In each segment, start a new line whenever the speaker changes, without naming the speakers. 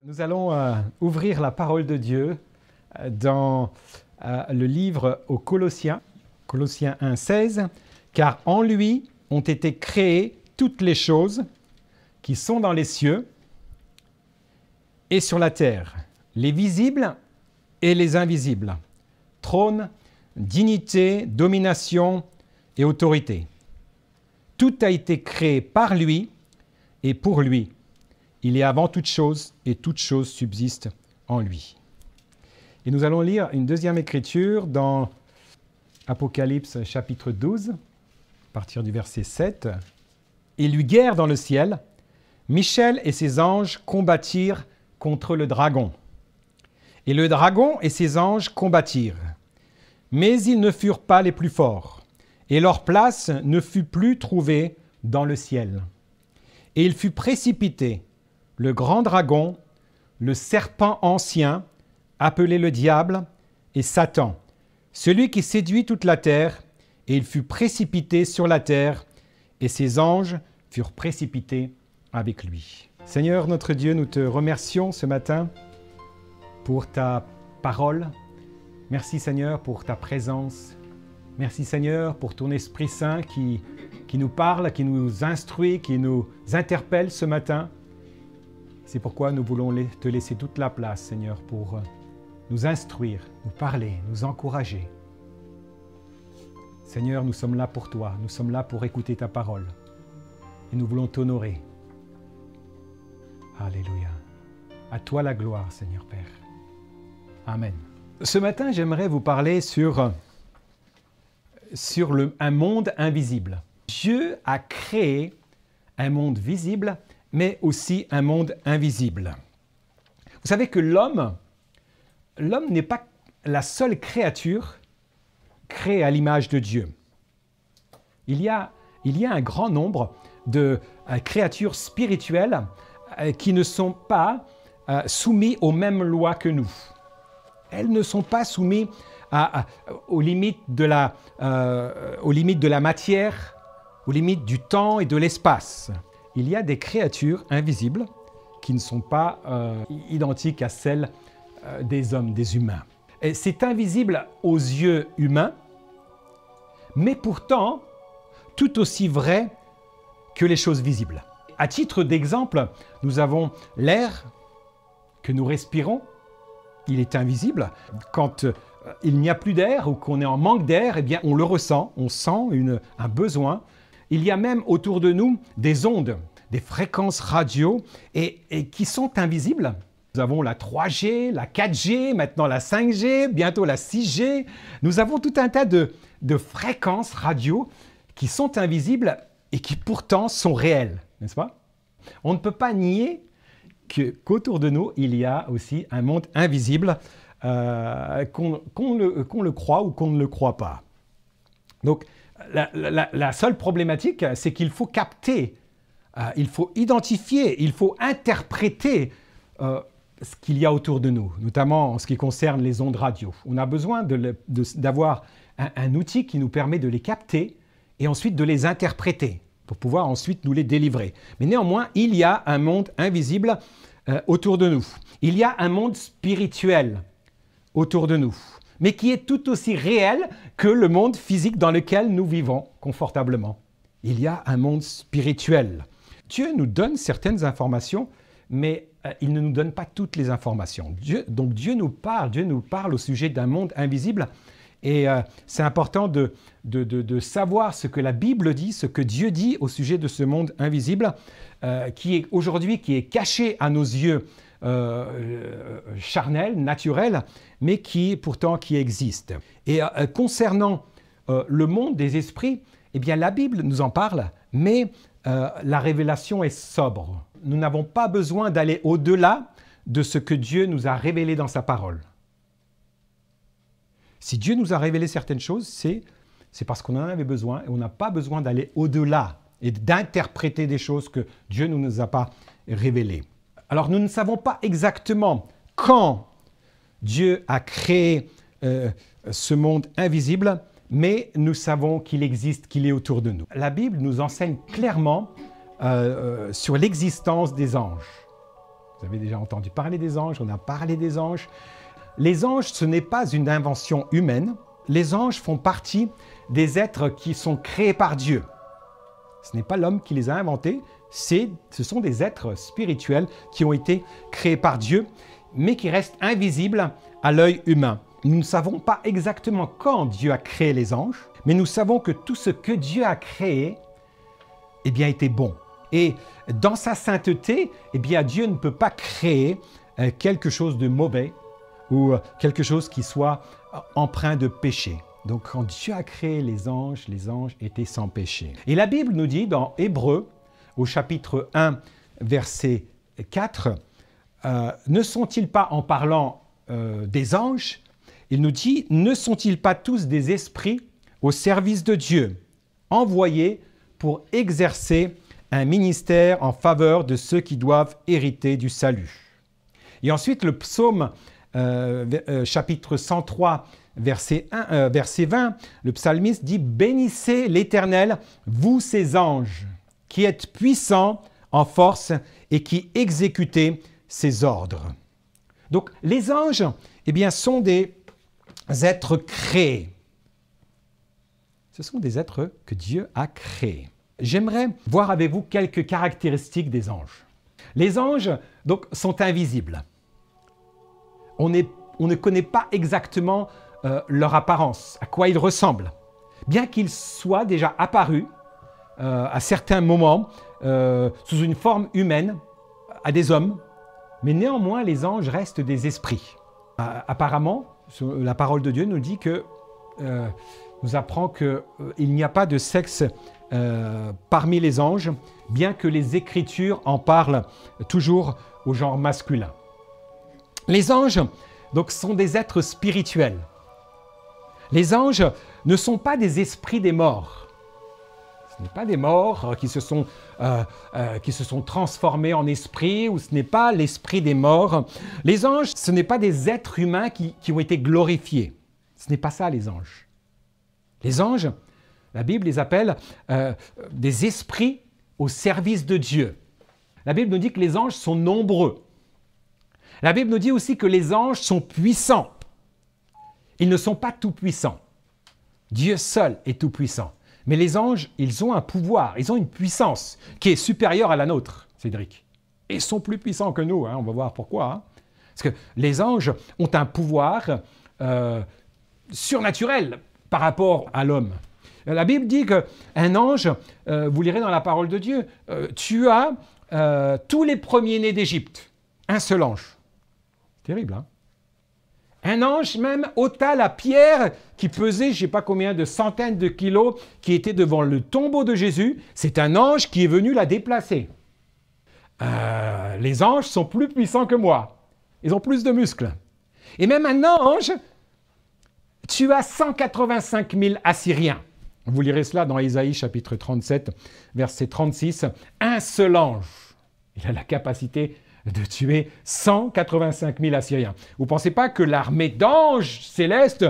Nous allons ouvrir la parole de Dieu dans le livre aux Colossiens, Colossiens 1,16, car en lui ont été créées toutes les choses qui sont dans les cieux et sur la terre, les visibles et les invisibles, trône, dignité, domination et autorité. Tout a été créé par lui et pour lui. Il est avant toute chose et toute chose subsiste en lui. Et nous allons lire une deuxième écriture dans Apocalypse chapitre 12, à partir du verset 7. « Il y eut guerre dans le ciel. Michel et ses anges combattirent contre le dragon. Et le dragon et ses anges combattirent. Mais ils ne furent pas les plus forts, et leur place ne fut plus trouvée dans le ciel. Et il fut précipité, le grand dragon, le serpent ancien, appelé le diable et Satan, celui qui séduit toute la terre, et il fut précipité sur la terre, et ses anges furent précipités avec lui. » Seigneur notre Dieu, nous te remercions ce matin pour ta parole. Merci Seigneur pour ta présence. Merci Seigneur pour ton Esprit Saint qui nous parle, qui nous instruit, qui nous interpelle ce matin. C'est pourquoi nous voulons te laisser toute la place, Seigneur, pour nous instruire, nous parler, nous encourager. Seigneur, nous sommes là pour toi, nous sommes là pour écouter ta parole. Et nous voulons t'honorer. Alléluia. À toi la gloire, Seigneur Père. Amen. Ce matin, j'aimerais vous parler sur un monde invisible. Dieu a créé un monde visible, mais aussi un monde invisible. Vous savez que l'homme n'est pas la seule créature créée à l'image de Dieu. Il y a un grand nombre de créatures spirituelles qui ne sont pas soumises aux mêmes lois que nous. Elles ne sont pas soumises aux limites de la matière, aux limites du temps et de l'espace. Il y a des créatures invisibles qui ne sont pas identiques à celles des hommes, des humains. Et c'est invisible aux yeux humains, mais pourtant tout aussi vrai que les choses visibles. À titre d'exemple, nous avons l'air que nous respirons. Il est invisible. Quand il n'y a plus d'air ou qu'on est en manque d'air, eh bien on le ressent, on sent un besoin. Il y a même autour de nous des ondes, des fréquences radio et qui sont invisibles. Nous avons la 3G, la 4G, maintenant la 5G, bientôt la 6G. Nous avons tout un tas de fréquences radio qui sont invisibles et qui pourtant sont réelles, n'est-ce pas? On ne peut pas nier qu'autour de nous, il y a aussi un monde invisible, qu'on le croit ou qu'on ne le croit pas. Donc, la seule problématique, c'est qu'il faut capter, il faut identifier, il faut interpréter ce qu'il y a autour de nous, notamment en ce qui concerne les ondes radio. On a besoin d'avoir un outil qui nous permet de les capter et ensuite de les interpréter pour pouvoir ensuite nous les délivrer. Mais néanmoins, il y a un monde invisible autour de nous. Il y a un monde spirituel autour de nous, mais qui est tout aussi réel que le monde physique dans lequel nous vivons confortablement. Il y a un monde spirituel. Dieu nous donne certaines informations, mais il ne nous donne pas toutes les informations. Donc Dieu nous parle au sujet d'un monde invisible, et c'est important de savoir ce que la Bible dit, ce que Dieu dit au sujet de ce monde invisible, qui est caché à nos yeux charnels, naturels, mais qui existe. Et concernant le monde des esprits, eh bien la Bible nous en parle, mais la révélation est sobre. Nous n'avons pas besoin d'aller au-delà de ce que Dieu nous a révélé dans sa parole. Si Dieu nous a révélé certaines choses, c'est parce qu'on en avait besoin et on n'a pas besoin d'aller au-delà et d'interpréter des choses que Dieu ne nous a pas révélées. Alors nous ne savons pas exactement quand Dieu a créé ce monde invisible, mais nous savons qu'il existe, qu'il est autour de nous. La Bible nous enseigne clairement sur l'existence des anges. Vous avez déjà entendu parler des anges, on a parlé des anges. Les anges, ce n'est pas une invention humaine. Les anges font partie des êtres qui sont créés par Dieu. Ce n'est pas l'homme qui les a inventés, ce sont des êtres spirituels qui ont été créés par Dieu, mais qui restent invisibles à l'œil humain. Nous ne savons pas exactement quand Dieu a créé les anges, mais nous savons que tout ce que Dieu a créé, eh bien, était bon. Et dans sa sainteté, eh bien, Dieu ne peut pas créer quelque chose de mauvais ou quelque chose qui soit empreint de péché. Donc, quand Dieu a créé les anges étaient sans péché. Et la Bible nous dit dans Hébreux, au chapitre 1, verset 4, ne sont-ils pas, en parlant des anges, il nous dit, ne sont-ils pas tous des esprits au service de Dieu, envoyés pour exercer un ministère en faveur de ceux qui doivent hériter du salut. Et ensuite, le psaume chapitre 103, verset 20, le psalmiste dit « Bénissez l'Éternel, vous ses anges, qui êtes puissants en force et qui exécutez ses ordres. » Donc, les anges, eh bien, sont des êtres créés. Ce sont des êtres que Dieu a créés. J'aimerais voir avec vous quelques caractéristiques des anges. Les anges, donc, sont invisibles. On ne connaît pas exactement leur apparence, à quoi ils ressemblent. Bien qu'ils soient déjà apparus à certains moments sous une forme humaine à des hommes, mais néanmoins les anges restent des esprits. Apparemment, la parole de Dieu nous dit que, nous apprend qu'il n'y a pas de sexe parmi les anges, bien que les Écritures en parlent toujours au genre masculin. Les anges, donc, sont des êtres spirituels. Les anges ne sont pas des esprits des morts. Ce n'est pas des morts qui se sont transformés en esprits, ou ce n'est pas l'esprit des morts. Les anges, ce n'est pas des êtres humains qui ont été glorifiés. Ce n'est pas ça, les anges. Les anges, la Bible les appelle des esprits au service de Dieu. La Bible nous dit que les anges sont nombreux. La Bible nous dit aussi que les anges sont puissants. Ils ne sont pas tout-puissants. Dieu seul est tout-puissant. Mais les anges, ils ont un pouvoir, ils ont une puissance qui est supérieure à la nôtre, Cédric. Et ils sont plus puissants que nous, on va voir pourquoi. Parce que les anges ont un pouvoir surnaturel par rapport à l'homme. La Bible dit qu'un ange, vous lirez dans la parole de Dieu, tua tous les premiers-nés d'Égypte. Un seul ange. Terrible, hein? Un ange même ôta la pierre qui pesait, je ne sais pas combien de centaines de kilos, qui était devant le tombeau de Jésus. C'est un ange qui est venu la déplacer. Les anges sont plus puissants que moi. Ils ont plus de muscles. Et même un ange tua 185 000 Assyriens. Vous lirez cela dans Ésaïe chapitre 37, verset 36. Un seul ange, il a la capacité de tuer 185 000 Assyriens. Vous ne pensez pas que l'armée d'anges célestes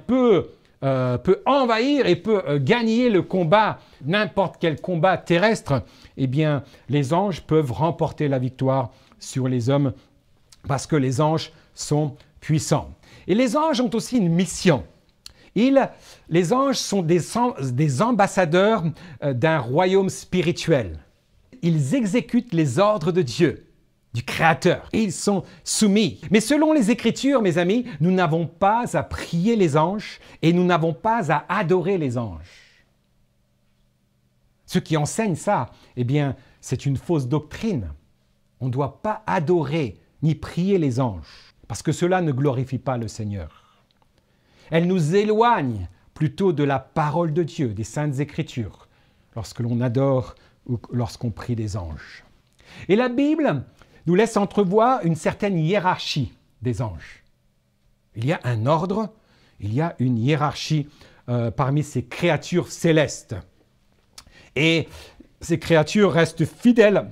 peut envahir et peut gagner le combat, n'importe quel combat terrestre? Eh bien, les anges peuvent remporter la victoire sur les hommes parce que les anges sont puissants. Et les anges ont aussi une mission. Les anges sont des ambassadeurs d'un royaume spirituel. Ils exécutent les ordres de Dieu, du Créateur, et ils sont soumis. Mais selon les Écritures, mes amis, nous n'avons pas à prier les anges et nous n'avons pas à adorer les anges. Ceux qui enseignent ça, eh bien, c'est une fausse doctrine. On ne doit pas adorer ni prier les anges, parce que cela ne glorifie pas le Seigneur. Elle nous éloigne plutôt de la parole de Dieu, des Saintes Écritures, lorsque l'on adore ou lorsqu'on prie des anges. Et la Bible nous laisse entrevoir une certaine hiérarchie des anges. Il y a un ordre, il y a une hiérarchie parmi ces créatures célestes. Et ces créatures restent fidèles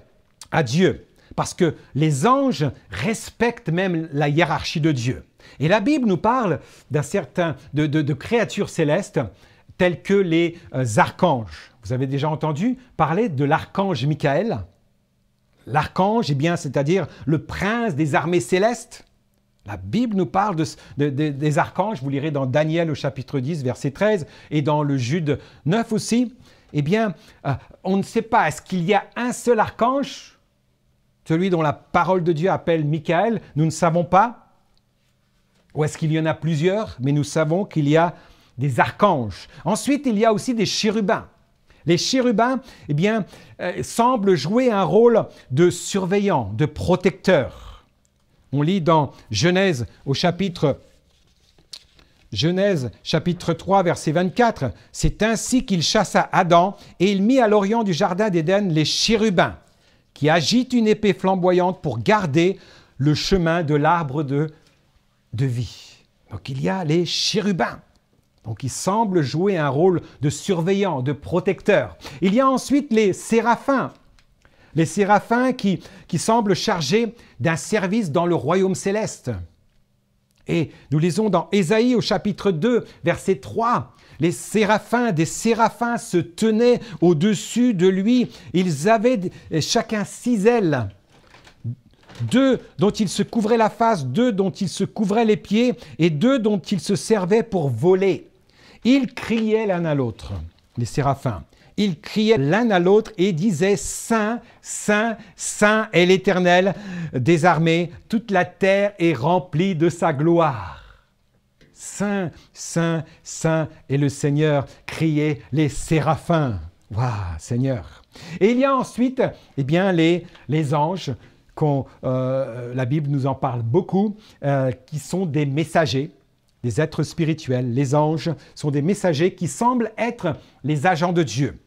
à Dieu, parce que les anges respectent même la hiérarchie de Dieu. Et la Bible nous parle de créatures célestes telles que les archanges. Vous avez déjà entendu parler de l'archange Michael? l'archange, eh bien, c'est-à-dire le prince des armées célestes. La Bible nous parle des archanges, vous lirez dans Daniel au chapitre 10, verset 13, et dans le Jude 9 aussi. Eh bien, on ne sait pas, est-ce qu'il y a un seul archange, celui dont la parole de Dieu appelle Michael? Nous ne savons pas. Ou est-ce qu'il y en a plusieurs? Mais nous savons qu'il y a des archanges. Ensuite, il y a aussi des chérubins. Les chérubins, eh bien, semblent jouer un rôle de surveillant, de protecteur. On lit dans Genèse chapitre 3, verset 24. « C'est ainsi qu'il chassa Adam et il mit à l'orient du jardin d'Éden les chérubins qui agitent une épée flamboyante pour garder le chemin de l'arbre de vie. » Donc il y a les chérubins. Donc, ils semblent jouer un rôle de surveillant, de protecteur. Il y a ensuite les séraphins. Les séraphins qui semblent chargés d'un service dans le royaume céleste. Et nous lisons dans Ésaïe au chapitre 2, verset 3. Des séraphins se tenaient au-dessus de lui. Ils avaient chacun 6 ailes. 2 dont ils se couvraient la face, 2 dont ils se couvraient les pieds et 2 dont ils se servaient pour voler. Ils criaient l'un à l'autre, les séraphins. Ils criaient l'un à l'autre et disaient « Saint, Saint, Saint est l'Éternel des armées, toute la terre est remplie de sa gloire. » Saint, Saint, Saint est le Seigneur, criaient les séraphins. Waouh, Seigneur! Et il y a ensuite, eh bien, les anges, la Bible nous en parle beaucoup, qui sont des messagers. Les êtres spirituels, les anges, sont des messagers qui semblent être les agents de Dieu.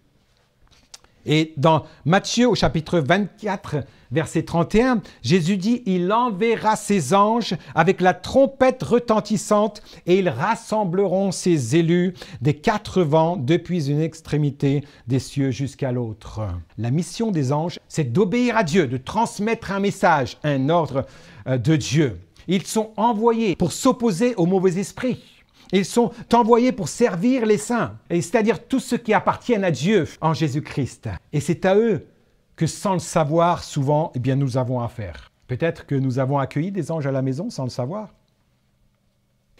Et dans Matthieu au chapitre 24, verset 31, Jésus dit « Il enverra ses anges avec la trompette retentissante et ils rassembleront ses élus des 4 vents depuis une extrémité des cieux jusqu'à l'autre. » La mission des anges, c'est d'obéir à Dieu, de transmettre un message, un ordre de Dieu. Ils sont envoyés pour s'opposer aux mauvais esprits. Ils sont envoyés pour servir les saints, c'est-à-dire tous ceux qui appartiennent à Dieu en Jésus-Christ. Et c'est à eux que, sans le savoir, souvent, eh bien, nous avons affaire. Peut-être que nous avons accueilli des anges à la maison sans le savoir.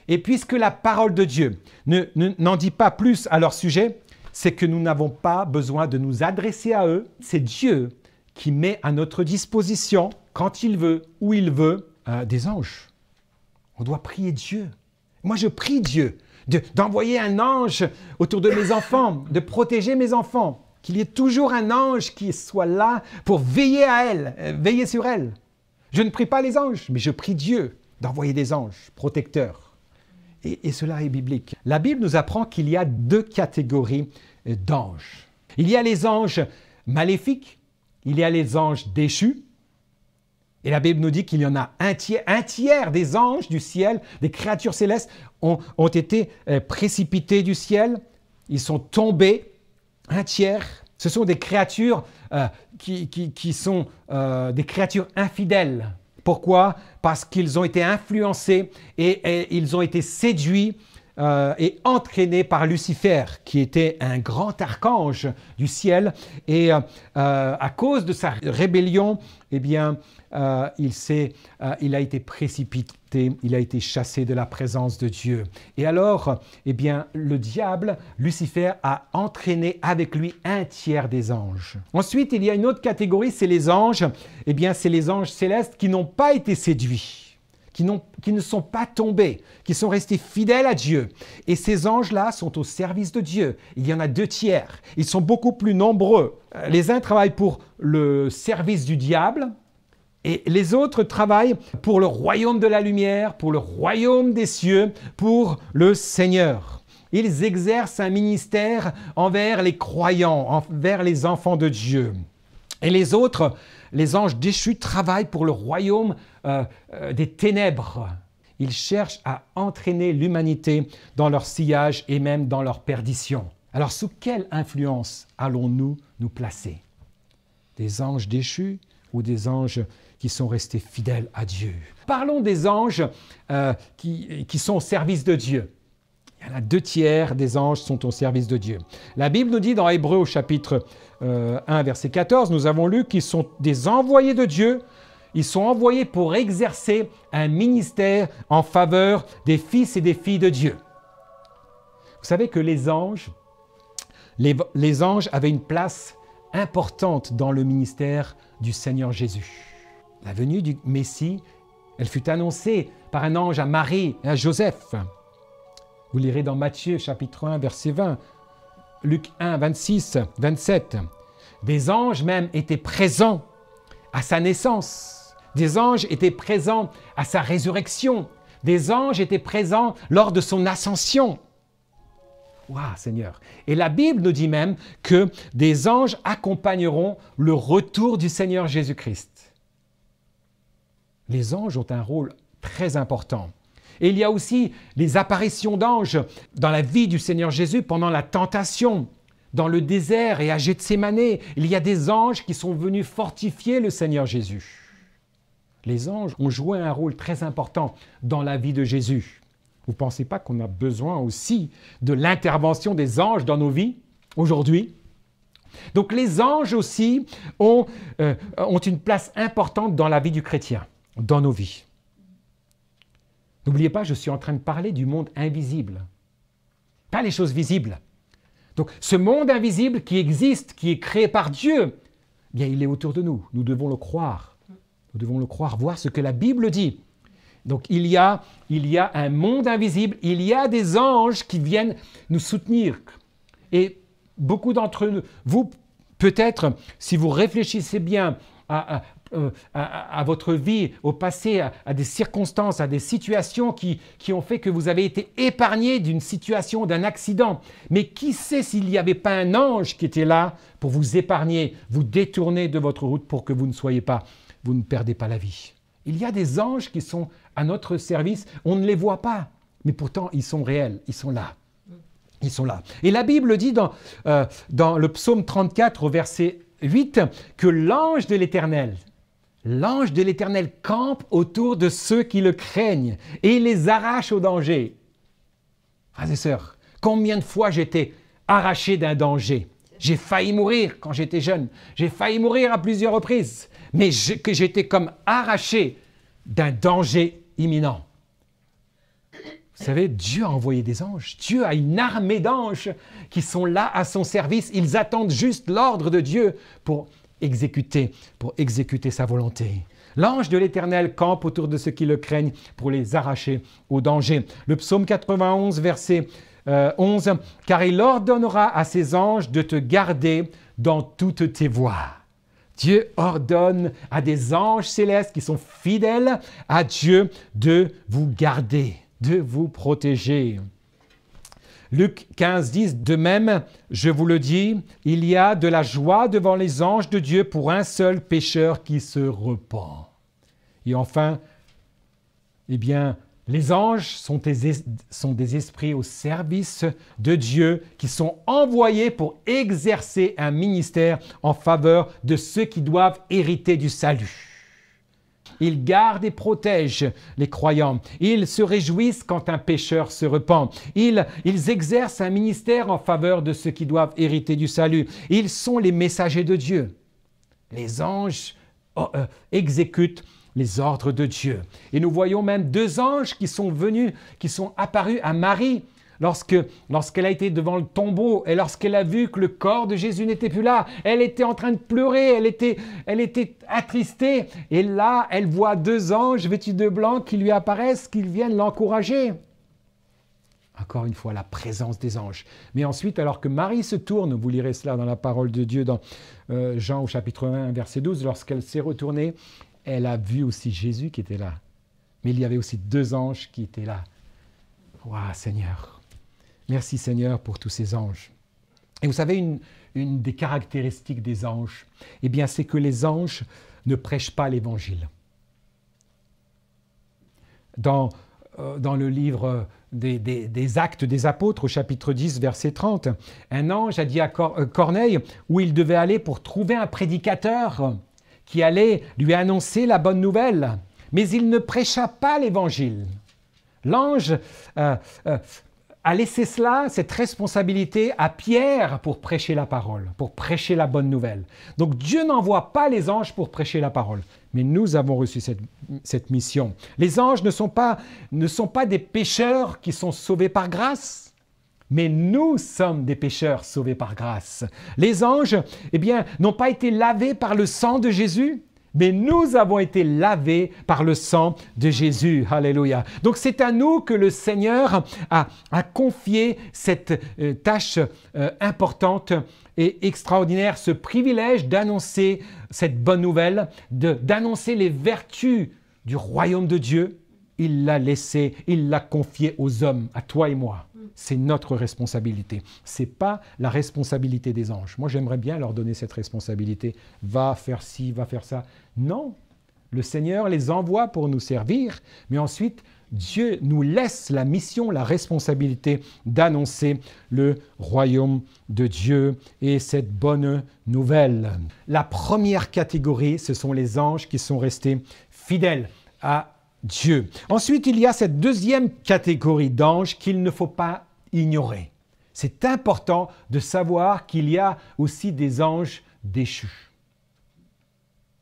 Et puisque la parole de Dieu n'en dit pas plus à leur sujet, c'est que nous n'avons pas besoin de nous adresser à eux. C'est Dieu qui met à notre disposition, quand il veut, où il veut, des anges. On doit prier Dieu. Moi, je prie Dieu d'envoyer un ange autour de mes enfants, de protéger mes enfants, qu'il y ait toujours un ange qui soit là pour veiller à elles, veiller sur elles. Je ne prie pas les anges, mais je prie Dieu d'envoyer des anges protecteurs. Et cela est biblique. La Bible nous apprend qu'il y a 2 catégories d'anges. Il y a les anges maléfiques, il y a les anges déchus. Et la Bible nous dit qu'il y en a un tiers des anges du ciel, des créatures célestes, ont été précipités du ciel. Ils sont tombés, un tiers. Ce sont des créatures qui sont des créatures infidèles. Pourquoi? Parce qu'ils ont été influencés et ils ont été séduits et entraînés par Lucifer, qui était un grand archange du ciel. Et à cause de sa rébellion, eh bien, il a été précipité, il a été chassé de la présence de Dieu. Et alors, eh bien, le diable, Lucifer, a entraîné avec lui un tiers des anges. Ensuite, il y a une autre catégorie, c'est les anges. Eh bien, c'est les anges célestes qui n'ont pas été séduits, qui ne sont pas tombés, qui sont restés fidèles à Dieu. Et ces anges-là sont au service de Dieu. Il y en a 2 tiers. Ils sont beaucoup plus nombreux. Les uns travaillent pour le service du diable et les autres travaillent pour le royaume de la lumière, pour le royaume des cieux, pour le Seigneur. Ils exercent un ministère envers les croyants, envers les enfants de Dieu. Et les autres, les anges déchus, travaillent pour le royaume des ténèbres. Ils cherchent à entraîner l'humanité dans leur sillage et même dans leur perdition. Alors, sous quelle influence allons-nous nous placer? Des anges déchus ou des anges qui sont restés fidèles à Dieu? Parlons des anges qui sont au service de Dieu. Il y en a 2 tiers des anges sont au service de Dieu. La Bible nous dit dans Hébreux au chapitre 1, verset 14, nous avons lu qu'ils sont des envoyés de Dieu. Ils sont envoyés pour exercer un ministère en faveur des fils et des filles de Dieu. Vous savez que les anges avaient une place importante dans le ministère du Seigneur Jésus. La venue du Messie, elle fut annoncée par un ange à Marie et à Joseph. Vous lirez dans Matthieu chapitre 1, verset 20, Luc 1, 26, 27. Des anges même étaient présents à sa naissance. Des anges étaient présents à sa résurrection. Des anges étaient présents lors de son ascension. Waouh, Seigneur! Et la Bible nous dit même que des anges accompagneront le retour du Seigneur Jésus-Christ. Les anges ont un rôle très important. Et il y a aussi les apparitions d'anges dans la vie du Seigneur Jésus pendant la tentation, dans le désert et à Gethsémanée. Il y a des anges qui sont venus fortifier le Seigneur Jésus. Les anges ont joué un rôle très important dans la vie de Jésus. Vous ne pensez pas qu'on a besoin aussi de l'intervention des anges dans nos vies aujourd'hui? Donc les anges aussi ont une place importante dans la vie du chrétien, dans nos vies. N'oubliez pas, je suis en train de parler du monde invisible, pas les choses visibles. Donc ce monde invisible qui existe, qui est créé par Dieu, eh bien, il est autour de nous. Nous devons le croire. Nous devons le croire, voir ce que la Bible dit. Donc il y a un monde invisible, il y a des anges qui viennent nous soutenir. Et beaucoup d'entre vous, peut-être, si vous réfléchissez bien à votre vie, au passé, à des circonstances, à des situations qui ont fait que vous avez été épargné d'une situation, d'un accident. Mais qui sait s'il n'y avait pas un ange qui était là pour vous épargner, vous détourner de votre route pour que vous ne perdez pas la vie. Il y a des anges qui sont à notre service, on ne les voit pas, mais pourtant ils sont réels, ils sont là. Ils sont là. Et la Bible dit dans le psaume 34 au verset 8 que l'ange de l'Éternel campe autour de ceux qui le craignent et il les arrache au danger. Frères et sœurs, combien de fois j'étais arraché d'un danger? J'ai failli mourir quand j'étais jeune. J'ai failli mourir à plusieurs reprises. Mais que j'étais comme arraché d'un danger imminent. Vous savez, Dieu a envoyé des anges. Dieu a une armée d'anges qui sont là à son service. Ils attendent juste l'ordre de Dieu pour exécuter sa volonté. L'ange de l'Éternel campe autour de ceux qui le craignent pour les arracher au danger. Le psaume 91, verset 11, « Car il ordonnera à ses anges de te garder dans toutes tes voies. » Dieu ordonne à des anges célestes qui sont fidèles à Dieu de vous garder, de vous protéger. Luc 15, 10, de même, je vous le dis, il y a de la joie devant les anges de Dieu pour un seul pécheur qui se repent. Et enfin, eh bien, les anges sont des esprits au service de Dieu qui sont envoyés pour exercer un ministère en faveur de ceux qui doivent hériter du salut. Ils gardent et protègent les croyants. Ils se réjouissent quand un pécheur se repent. Ils exercent un ministère en faveur de ceux qui doivent hériter du salut. Ils sont les messagers de Dieu. Les anges exécutent les ordres de Dieu. Et nous voyons même deux anges qui sont apparus à Marie lorsqu'elle a été devant le tombeau et lorsqu'elle a vu que le corps de Jésus n'était plus là. Elle était en train de pleurer, elle était attristée. Et là, elle voit deux anges vêtus de blanc qui lui apparaissent, qui viennent l'encourager. Encore une fois, la présence des anges. Mais ensuite, alors que Marie se tourne, vous lirez cela dans la parole de Dieu, dans Jean au chapitre 1, verset 12, lorsqu'elle s'est retournée, elle a vu aussi Jésus qui était là. Mais il y avait aussi deux anges qui étaient là. Waouh, Seigneur. Merci, Seigneur, pour tous ces anges. Et vous savez, une des caractéristiques des anges, eh bien, c'est que les anges ne prêchent pas l'Évangile. Dans le livre des Actes des Apôtres, au chapitre 10, verset 30, un ange a dit à Corneille où il devait aller pour trouver un prédicateur qui allait lui annoncer la bonne nouvelle. Mais il ne prêcha pas l'Évangile. L'ange a laissé cela, cette responsabilité, à Pierre pour prêcher la parole, pour prêcher la bonne nouvelle. Donc Dieu n'envoie pas les anges pour prêcher la parole, mais nous avons reçu cette mission. Les anges ne sont pas des pécheurs qui sont sauvés par grâce, mais nous sommes des pécheurs sauvés par grâce. Les anges, n'ont pas été lavés par le sang de Jésus, mais nous avons été lavés par le sang de Jésus. Alléluia. Donc c'est à nous que le Seigneur a confié cette tâche importante et extraordinaire, ce privilège d'annoncer cette bonne nouvelle, d'annoncer les vertus du royaume de Dieu. Il l'a laissé, il l'a confié aux hommes, à toi et moi. C'est notre responsabilité. Ce n'est pas la responsabilité des anges. Moi, j'aimerais bien leur donner cette responsabilité. Va faire ci, va faire ça. Non, le Seigneur les envoie pour nous servir, mais ensuite, Dieu nous laisse la mission, la responsabilité d'annoncer le royaume de Dieu et cette bonne nouvelle. La première catégorie, ce sont les anges qui sont restés fidèles à Dieu. Ensuite, il y a cette deuxième catégorie d'anges qu'il ne faut pas ignorer. C'est important de savoir qu'il y a aussi des anges déchus.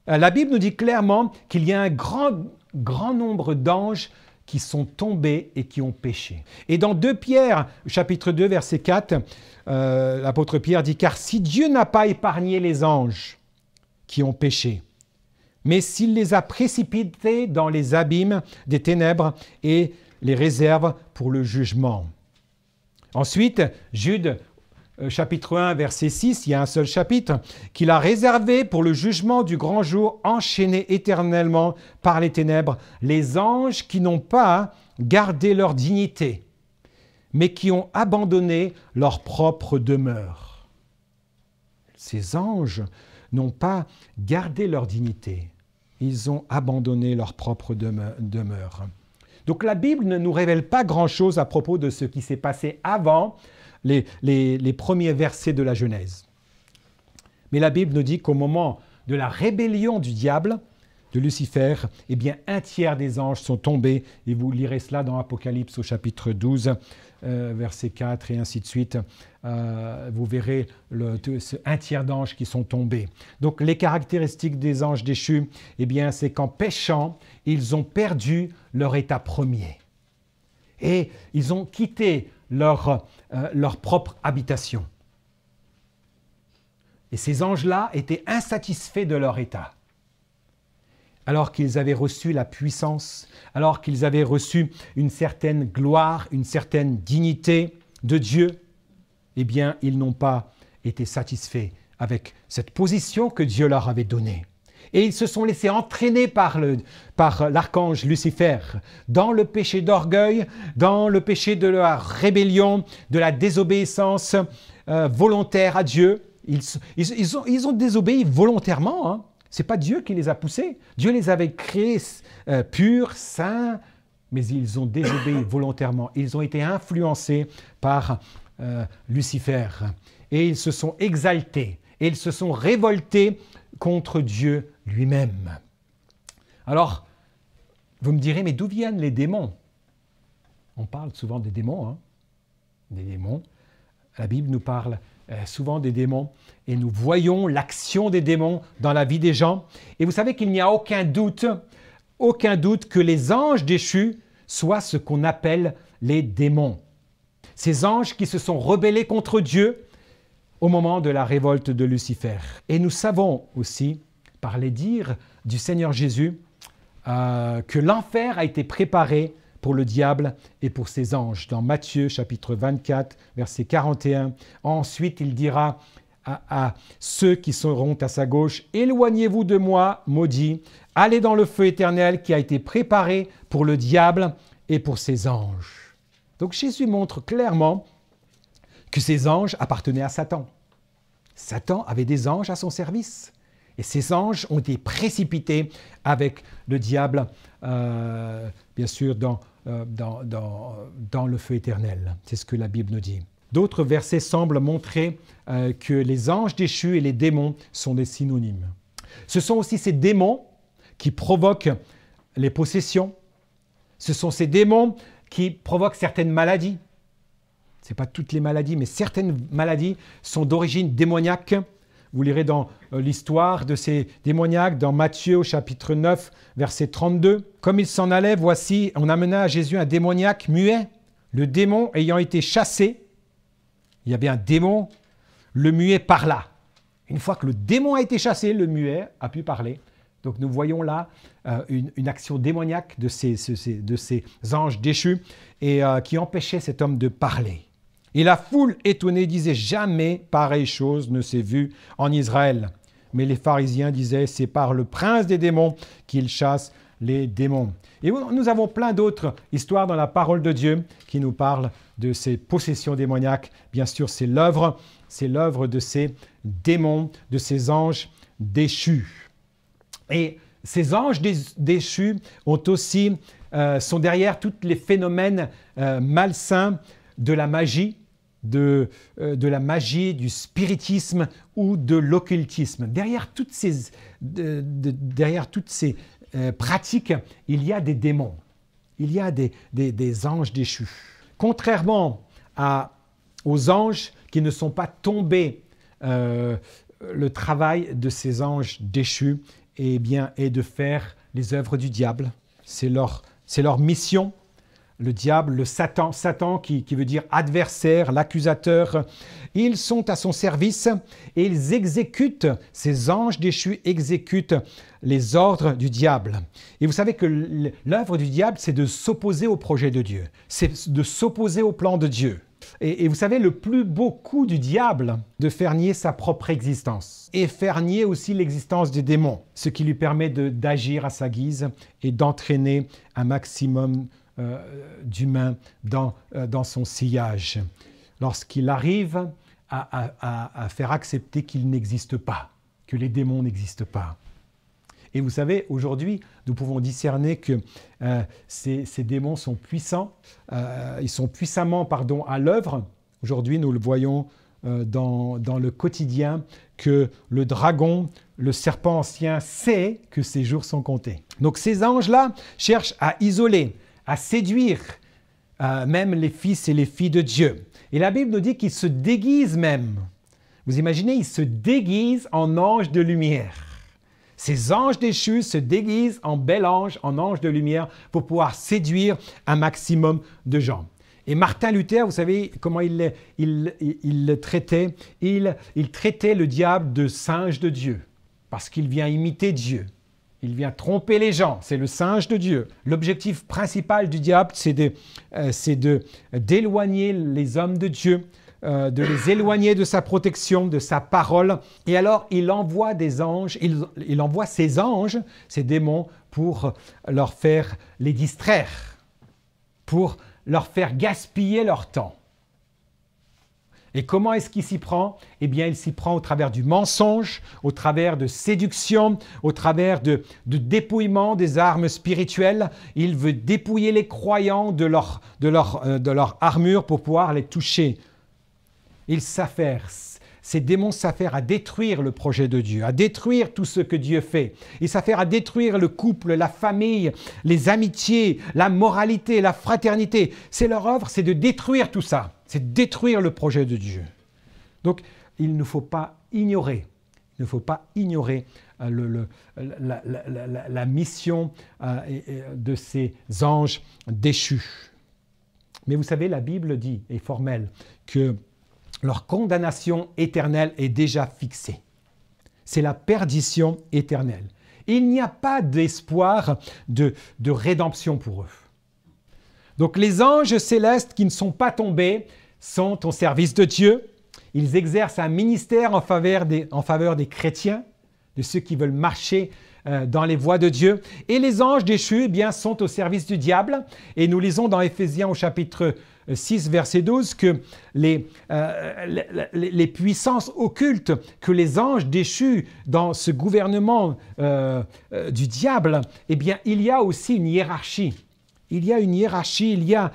La Bible nous dit clairement qu'il y a un grand nombre d'anges qui sont tombés et qui ont péché. Et dans 2 Pierre, chapitre 2, verset 4, l'apôtre Pierre dit « Car si Dieu n'a pas épargné les anges qui ont péché, mais s'il les a précipités dans les abîmes des ténèbres et les réserve pour le jugement. » Ensuite, Jude, chapitre 1, verset 6, il y a un seul chapitre, qu'il a réservé pour le jugement du grand jour, enchaînés éternellement par les ténèbres, les anges qui n'ont pas gardé leur dignité, mais qui ont abandonné leur propre demeure. Ces anges n'ont pas gardé leur dignité. Ils ont abandonné leur propre demeure. Donc la Bible ne nous révèle pas grand-chose à propos de ce qui s'est passé avant les premiers versets de la Genèse. Mais la Bible nous dit qu'au moment de la rébellion du diable, de Lucifer, un tiers des anges sont tombés. Et vous lirez cela dans Apocalypse au chapitre 12, verset 4 et ainsi de suite. Vous verrez un tiers d'anges qui sont tombés. Donc les caractéristiques des anges déchus, c'est qu'en péchant, ils ont perdu leur état premier. Et ils ont quitté leur propre habitation. Et ces anges-là étaient insatisfaits de leur état. Alors qu'ils avaient reçu la puissance, alors qu'ils avaient reçu une certaine gloire, une certaine dignité de Dieu, ils n'ont pas été satisfaits avec cette position que Dieu leur avait donnée. Et ils se sont laissés entraîner par l'archange Lucifer dans le péché d'orgueil, dans le péché de la rébellion, de la désobéissance volontaire à Dieu. Ils ont désobéi volontairement, hein. Ce n'est pas Dieu qui les a poussés. Dieu les avait créés purs, saints, mais ils ont désobéi volontairement. Ils ont été influencés par Lucifer. Et ils se sont exaltés. Et ils se sont révoltés contre Dieu lui-même. Alors, vous me direz, mais d'où viennent les démons? On parle souvent des démons, hein? Des démons. La Bible nous parle souvent des démons et nous voyons l'action des démons dans la vie des gens. Et vous savez qu'il n'y a aucun doute que les anges déchus soient ce qu'on appelle les démons. Ces anges qui se sont rebellés contre Dieu au moment de la révolte de Lucifer. Et nous savons aussi, par les dires du Seigneur Jésus, que l'enfer a été préparé pour le diable et pour ses anges. Dans Matthieu chapitre 24, verset 41, ensuite il dira à ceux qui seront à sa gauche, « Éloignez-vous de moi, maudits, allez dans le feu éternel qui a été préparé pour le diable et pour ses anges. » Donc Jésus montre clairement que ces anges appartenaient à Satan. Satan avait des anges à son service. Et ces anges ont été précipités avec le diable, bien sûr, dans le feu éternel. C'est ce que la Bible nous dit. D'autres versets semblent montrer que les anges déchus et les démons sont des synonymes. Ce sont aussi ces démons qui provoquent les possessions. Ce sont ces démons qui provoquent certaines maladies. Ce n'est pas toutes les maladies, mais certaines maladies sont d'origine démoniaque. Vous lirez dans l'histoire de ces démoniaques dans Matthieu au chapitre 9, verset 32. « Comme il s'en allait, voici, on amena à Jésus un démoniaque muet. Le démon ayant été chassé, il y avait un démon, le muet parla. » Une fois que le démon a été chassé, le muet a pu parler. Donc nous voyons là une action démoniaque de ces anges déchus et qui empêchait cet homme de parler. Et la foule étonnée disait « Jamais pareille chose ne s'est vue en Israël. » Mais les pharisiens disaient « C'est par le prince des démons qu'il chasse les démons. » Et nous avons plein d'autres histoires dans la parole de Dieu qui nous parlent de ces possessions démoniaques. Bien sûr, c'est l'œuvre de ces démons, de ces anges déchus. Et ces anges déchus sont derrière tous les phénomènes malsains de la magie, de la magie, du spiritisme ou de l'occultisme. Derrière toutes ces pratiques, il y a des démons, il y a des anges déchus. Contrairement aux anges qui ne sont pas tombés, le travail de ces anges déchus est de faire les œuvres du diable. C'est leur mission. Le diable, le Satan qui veut dire adversaire, l'accusateur, ils sont à son service et ils exécutent, ces anges déchus exécutent les ordres du diable. Et vous savez que l'œuvre du diable, c'est de s'opposer au projet de Dieu, c'est de s'opposer au plan de Dieu. Et vous savez, le plus beau coup du diable, de faire nier sa propre existence et faire nier aussi l'existence des démons, ce qui lui permet d'agir à sa guise et d'entraîner un maximum d'humains dans son sillage. Lorsqu'il arrive à faire accepter qu'il n'existe pas, que les démons n'existent pas. Et vous savez, aujourd'hui, nous pouvons discerner que ces démons sont puissants, ils sont puissamment à l'œuvre. Aujourd'hui, nous le voyons dans le quotidien, que le dragon, le serpent ancien, sait que ses jours sont comptés. Donc ces anges-là cherchent à isoler, à séduire même les fils et les filles de Dieu. Et la Bible nous dit qu'ils se déguisent même. Vous imaginez, ils se déguisent en anges de lumière. Ces anges déchus se déguisent en bel ange, en ange de lumière, pour pouvoir séduire un maximum de gens. Et Martin Luther, vous savez comment il le traitait? Il traitait le diable de singe de Dieu, parce qu'il vient imiter Dieu. Il vient tromper les gens, c'est le singe de Dieu. L'objectif principal du diable, c'est d'éloigner les hommes de Dieu, de les éloigner de sa protection, de sa parole. Et alors, il envoie des anges, il envoie ses anges, ces démons, pour leur faire les distraire, pour leur faire gaspiller leur temps. Et comment est-ce qu'il s'y prend? Eh bien, il s'y prend au travers du mensonge, au travers de séduction, au travers de dépouillement des armes spirituelles. Il veut dépouiller les croyants de leur armure pour pouvoir les toucher. Ces démons s'affairent à détruire le projet de Dieu, à détruire tout ce que Dieu fait. Ils s'affairent à détruire le couple, la famille, les amitiés, la moralité, la fraternité. C'est leur œuvre, c'est de détruire tout ça. C'est de détruire le projet de Dieu. Donc, il ne faut pas ignorer, la mission de ces anges déchus. Mais vous savez, la Bible dit, et formelle, que leur condamnation éternelle est déjà fixée. C'est la perdition éternelle. Il n'y a pas d'espoir de rédemption pour eux. Donc les anges célestes qui ne sont pas tombés sont au service de Dieu. Ils exercent un ministère en faveur des chrétiens, de ceux qui veulent marcher dans les voies de Dieu. Et les anges déchus sont au service du diable. Et nous lisons dans Éphésiens au chapitre 6, verset 12, que les puissances occultes, que les anges déchus dans ce gouvernement du diable, il y a aussi une hiérarchie. Il y a une hiérarchie, il y a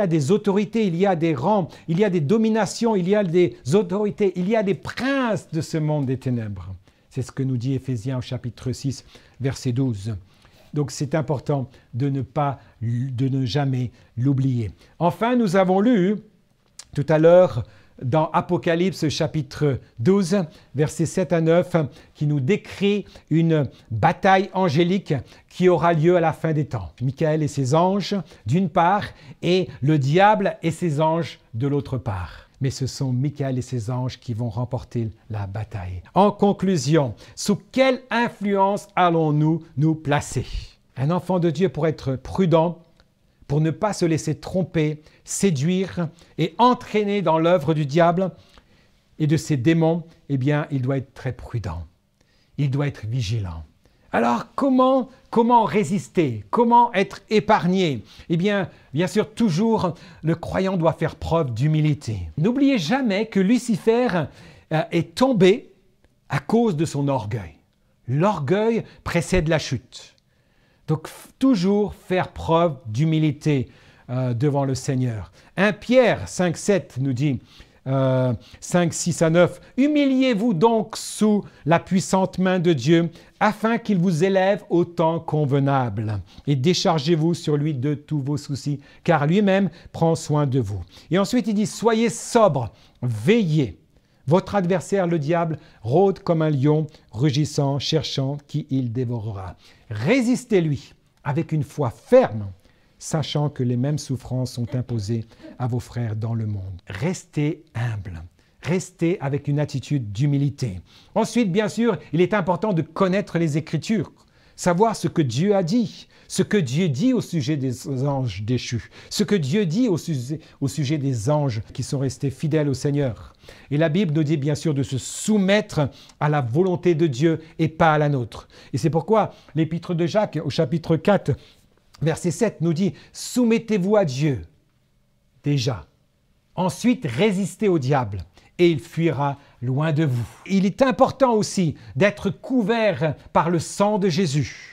des autorités, il y a des rangs, il y a des dominations, il y a des autorités, il y a des princes de ce monde des ténèbres. C'est ce que nous dit Éphésiens au chapitre 6, verset 12. Donc c'est important de ne jamais l'oublier. Enfin, nous avons lu tout à l'heure dans Apocalypse chapitre 12, versets 7 à 9, qui nous décrit une bataille angélique qui aura lieu à la fin des temps. Michael et ses anges d'une part, et le diable et ses anges de l'autre part. Mais ce sont Michael et ses anges qui vont remporter la bataille. En conclusion, sous quelle influence allons-nous nous placer? Un enfant de Dieu, pour être prudent, pour ne pas se laisser tromper, séduire et entraîner dans l'œuvre du diable et de ses démons, eh bien, il doit être très prudent. Il doit être vigilant. Alors, comment résister? Comment être épargné? Eh bien sûr, toujours, le croyant doit faire preuve d'humilité. N'oubliez jamais que Lucifer est tombé à cause de son orgueil. L'orgueil précède la chute. Donc, toujours faire preuve d'humilité devant le Seigneur. 1 Pierre 5, 7 nous dit, 5, 6 à 9, « Humiliez-vous donc sous la puissante main de Dieu, afin qu'il vous élève au temps convenable. Et déchargez-vous sur lui de tous vos soucis, car lui-même prend soin de vous. » Et ensuite, il dit, « Soyez sobres, veillez. Votre adversaire, le diable, rôde comme un lion, rugissant, cherchant qui il dévorera. Résistez-lui avec une foi ferme, sachant que les mêmes souffrances sont imposées à vos frères dans le monde. » Restez humble. Restez avec une attitude d'humilité. Ensuite, bien sûr, il est important de connaître les Écritures, savoir ce que Dieu a dit, ce que Dieu dit au sujet des anges déchus, ce que Dieu dit au sujet des anges qui sont restés fidèles au Seigneur. Et la Bible nous dit bien sûr de se soumettre à la volonté de Dieu et pas à la nôtre. Et c'est pourquoi l'Épître de Jacques, au chapitre 4, verset 7, nous dit « Soumettez-vous à Dieu, déjà. Ensuite, résistez au diable. » et il fuira loin de vous. Il est important aussi d'être couvert par le sang de Jésus.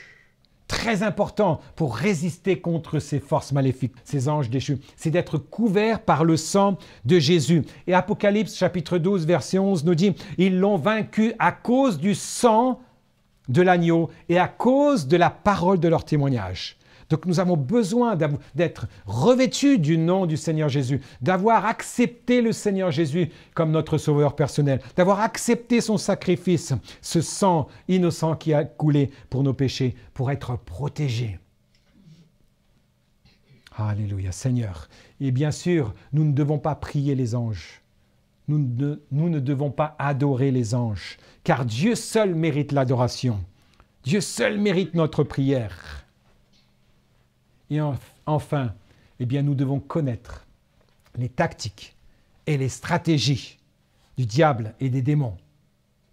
Très important pour résister contre ces forces maléfiques, ces anges déchus. C'est d'être couvert par le sang de Jésus. Et Apocalypse chapitre 12, verset 11 nous dit « Ils l'ont vaincu à cause du sang de l'agneau et à cause de la parole de leur témoignage. » Donc nous avons besoin d'être revêtus du nom du Seigneur Jésus, d'avoir accepté le Seigneur Jésus comme notre sauveur personnel, d'avoir accepté son sacrifice, ce sang innocent qui a coulé pour nos péchés, pour être protégés. Alléluia, Seigneur. Et bien sûr, nous ne devons pas prier les anges. Nous ne devons pas adorer les anges, car Dieu seul mérite l'adoration. Dieu seul mérite notre prière. Et enfin, eh bien, nous devons connaître les tactiques et les stratégies du diable et des démons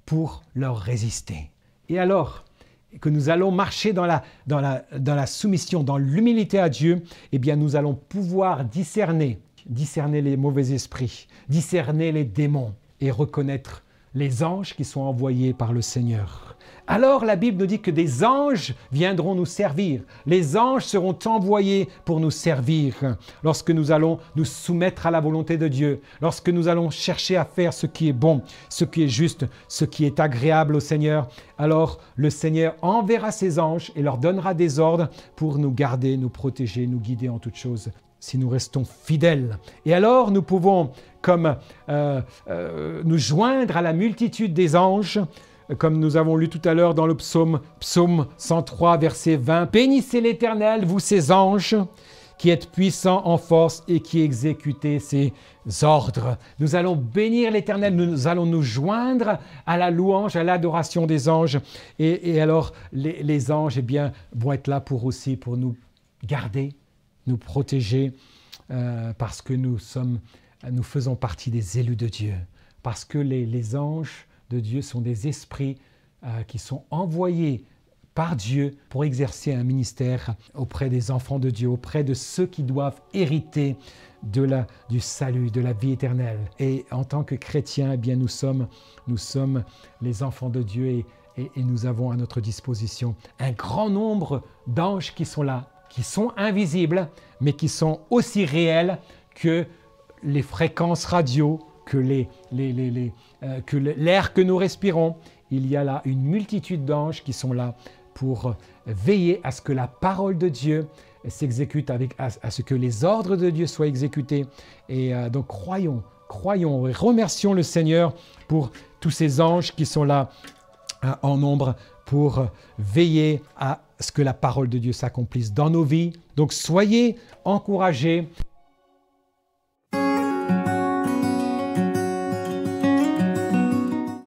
pour leur résister. Et alors que nous allons marcher dans la soumission, dans l'humilité à Dieu, eh bien, nous allons pouvoir discerner les mauvais esprits, discerner les démons et reconnaître les anges qui sont envoyés par le Seigneur. Alors la Bible nous dit que des anges viendront nous servir. Les anges seront envoyés pour nous servir lorsque nous allons nous soumettre à la volonté de Dieu, lorsque nous allons chercher à faire ce qui est bon, ce qui est juste, ce qui est agréable au Seigneur. Alors le Seigneur enverra ses anges et leur donnera des ordres pour nous garder, nous protéger, nous guider en toutes choses, si nous restons fidèles. Et alors nous pouvons nous joindre à la multitude des anges, comme nous avons lu tout à l'heure dans le psaume 103, verset 20. « Bénissez l'Éternel, vous ses anges, qui êtes puissants en force et qui exécutez ses ordres. » Nous allons bénir l'Éternel, nous allons nous joindre à la louange, à l'adoration des anges. Et alors, les anges, eh bien, vont être là pour nous garder, nous protéger, parce que nous faisons partie des élus de Dieu. Parce que les anges de Dieu sont des esprits qui sont envoyés par Dieu pour exercer un ministère auprès des enfants de Dieu, auprès de ceux qui doivent hériter du salut, de la vie éternelle. Et en tant que chrétiens, eh bien, nous sommes les enfants de Dieu et nous avons à notre disposition un grand nombre d'anges qui sont là, qui sont invisibles, mais qui sont aussi réels que les fréquences radio, que l'air que nous respirons. Il y a là une multitude d'anges qui sont là pour veiller à ce que la parole de Dieu s'exécute à ce que les ordres de Dieu soient exécutés. Et donc croyons et remercions le Seigneur pour tous ces anges qui sont là en nombre pour veiller à ce que la parole de Dieu s'accomplisse dans nos vies. Donc soyez encouragés.